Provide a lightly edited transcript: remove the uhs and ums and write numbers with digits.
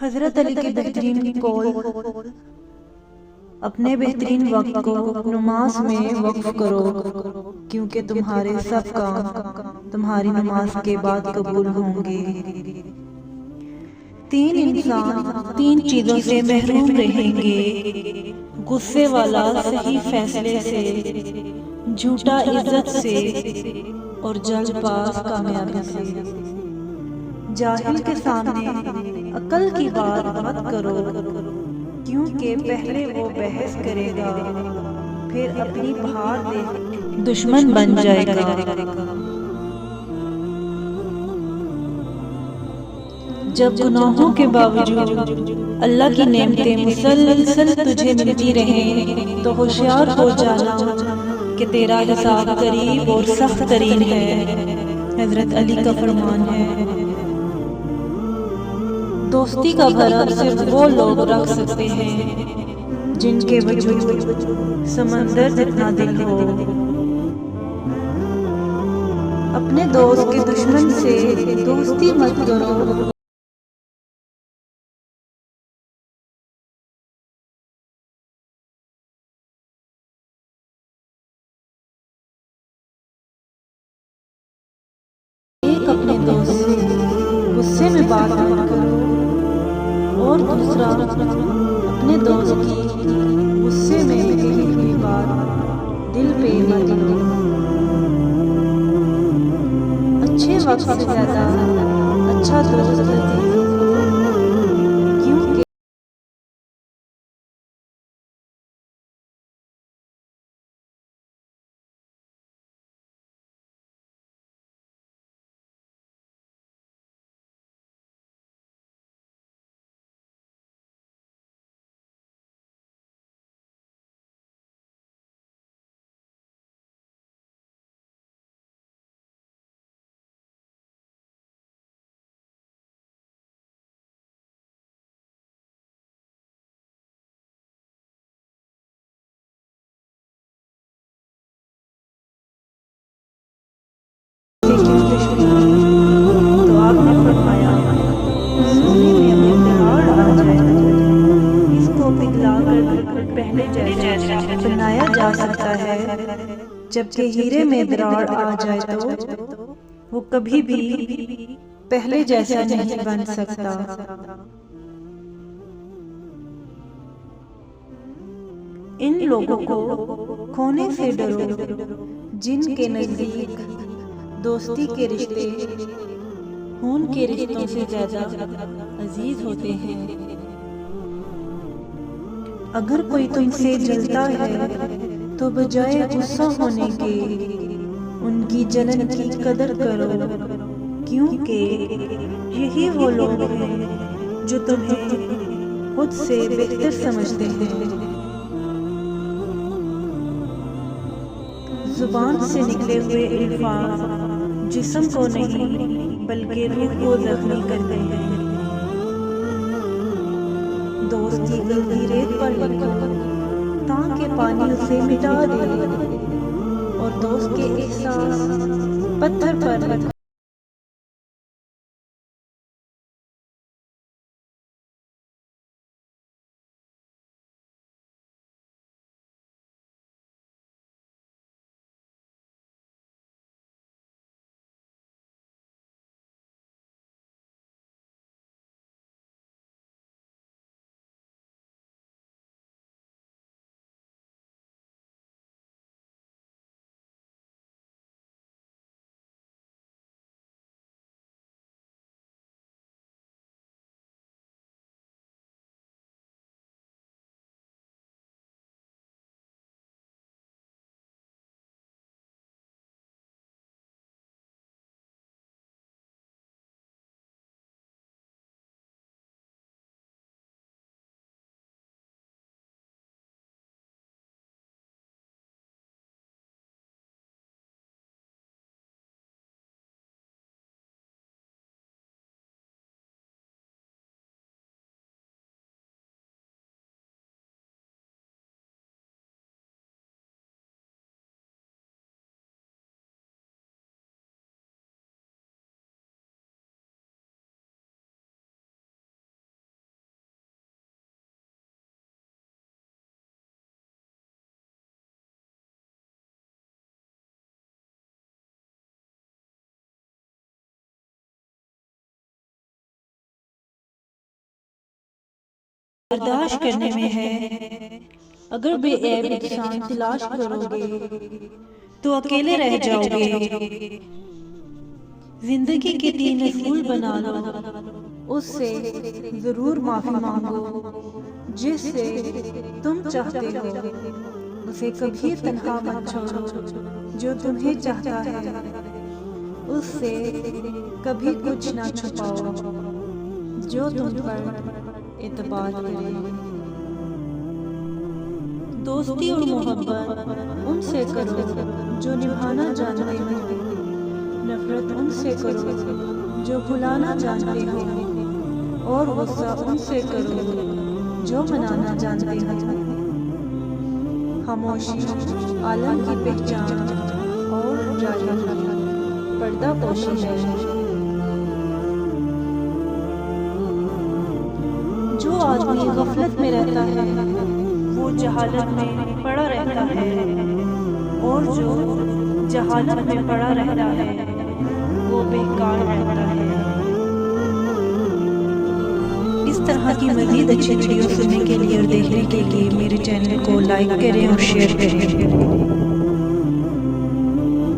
हजरत अली के बेहतरीन कौल, अपने बेहतरीन वक्त को नमाज में वक्फ करो, क्योंकि तुम्हारे सब काम तुम्हारी नमाज के बाद कबूल होंगे। तीन इंसान तीन चीजों से महरूम रहेंगे: गुस्से वाला सही फैसले से, झूठा इज्जत से, और जल्दबाज कामयाबी से। जाहिल के सामने अकल की बात मत करो, क्योंकि पहले वो बहस करेगा, फिर अपनी भार दे दुश्मन बन जाएगा। जब गुनाहों के बावजूद अल्लाह की नेमतें मुसलसल तुझे मिलती रहें, तो होशियार हो जाना कि तेरा हिसाब करीब और सख्त तरीन है। हजरत अली का फरमान है, दोस्ती का भरम सिर्फ वो लोग रख सकते हैं जिनके वजूद समंदर जितना दिल हो। अपने दोस्त के दुश्मन से दोस्ती मत करो। एक, अपने दोस्त से गुस्से में बात मत करो, और दूसरा, अपने दोस्त की गुस्से में कही हुई बात दिल पे मत लो। अच्छे वक्त से ज्यादा अच्छा दोस्त अजीज हो, क्योंकि क्यों दुश्मनी। तो आपने फरमाया, सोने में अगर दरार आ जाए तो इसको पिघला कर पहले जैसा बनाया जा सकता है, जबकि हीरे में दरार आ जाए तो वो कभी भी पहले जैसा नहीं बन सकता। इन लोगों को खोने से डरो जिनके नजदीक दोस्ती के रिश्ते खून के रिश्तों से ज्यादा अजीज होते हैं। अगर कोई तुमसे जलता है तो बजाय गुस्सा होने के उनकी जलन की कदर करो, क्योंकि यही वो लोग हैं जो तुम्हें खुद से बेहतर समझते हैं। जुबान से निकले हुए अल्फाज जिस्म को नहीं बल्कि रूह को जख्मी करते हैं। दोस्त की गलती रेत पर लिखो ताकि पानी उसे मिटा दे, और दोस्त के एहसास पत्थर पर लिखो बर्दाश्त करने में है। अगर बेऐब इंसान तलाश करोगे तो अकेले रह जाओगे। जिंदगी के 3 असूल बना लो, उससे जरूर माफी मांगो। जिससे तुम चाहते हो उसे कभी तन्हा मत छोड़ो। जो तुम्हें चाहता है उससे कभी कुछ ना छुपाओ। जो तुम पर एतबार करे। दोस्ती और मोहब्बत उनसे करो जो निभाना जानते हो। नफरत उनसे करो जो भुलाना जानते हो। और गुस्सा उनसे करो जो मनाना जानते हो। खामोशी आलम की पहचान और जाहिर पर्दा पोशी है। जो आदमी गफलत में रहता है वो जहालत में पड़ा रहता है, और जो जहालत में पड़ा रहता है वो बेकार रहता है। इस तरह की मज़ीद अच्छी वीडियो सुनने के लिए और देखने के लिए मेरे चैनल को लाइक करें और शेयर करें।